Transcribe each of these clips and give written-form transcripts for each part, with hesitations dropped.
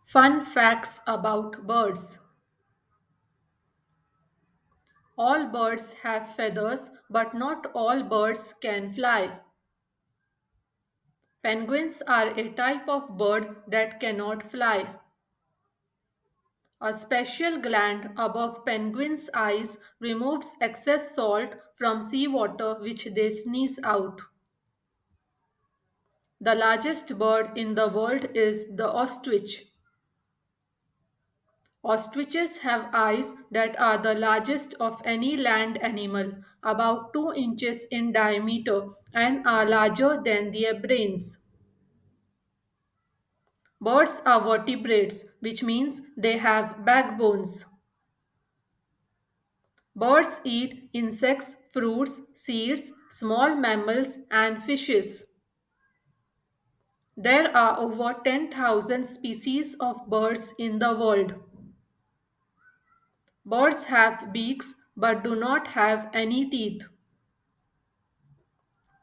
Fun facts about birds. All birds have feathers, but not all birds can fly. Penguins are a type of bird that cannot fly. A special gland above penguins' eyes removes excess salt from seawater which they sneeze out. The largest bird in the world is the ostrich. Ostriches have eyes that are the largest of any land animal, about 2 inches in diameter, and are larger than their brains. Birds are vertebrates, which means they have backbones. Birds eat insects, fruits, seeds, small mammals, and fishes. There are over 10,000 species of birds in the world. Birds have beaks but do not have any teeth.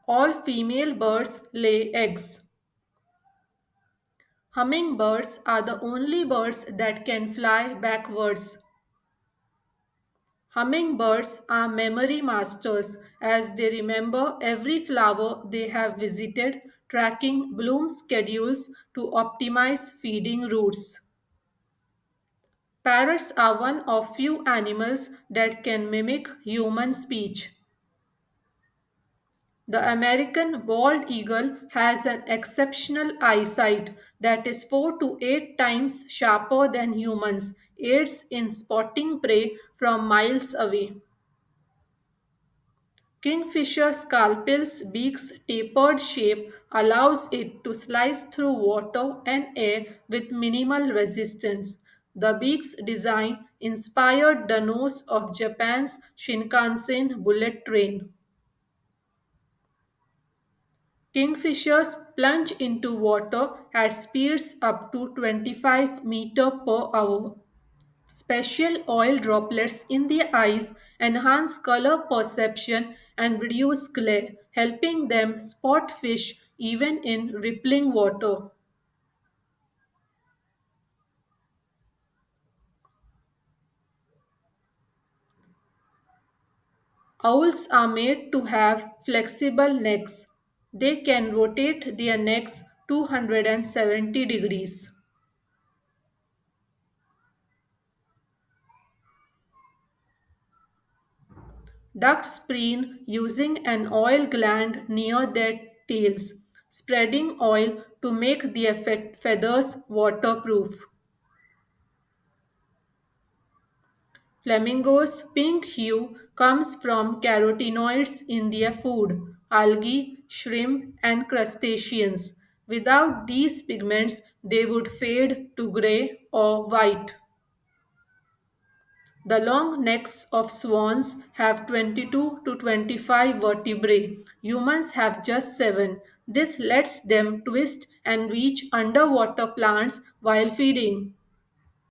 All female birds lay eggs. Hummingbirds are the only birds that can fly backwards. Hummingbirds are memory masters as they remember every flower they have visited, tracking bloom schedules to optimize feeding routes. Parrots are one of few animals that can mimic human speech. The American bald eagle has an exceptional eyesight that is 4 to 8 times sharper than humans, aids in spotting prey from miles away. Kingfisher scalpel's beak's tapered shape allows it to slice through water and air with minimal resistance. The beak's design inspired the nose of Japan's Shinkansen bullet train. Kingfishers plunge into water at speeds up to 25 meters per hour. Special oil droplets in the eyes enhance color perception and reduce glare, helping them spot fish even in rippling water. Owls are made to have flexible necks. They can rotate their necks 270 degrees. Ducks preen using an oil gland near their tails, spreading oil to make their feathers waterproof. Flamingos' pink hue comes from carotenoids in their food, algae, shrimp, and crustaceans. Without these pigments, they would fade to gray or white. The long necks of swans have 22 to 25 vertebrae. Humans have just 7. This lets them twist and reach underwater plants while feeding.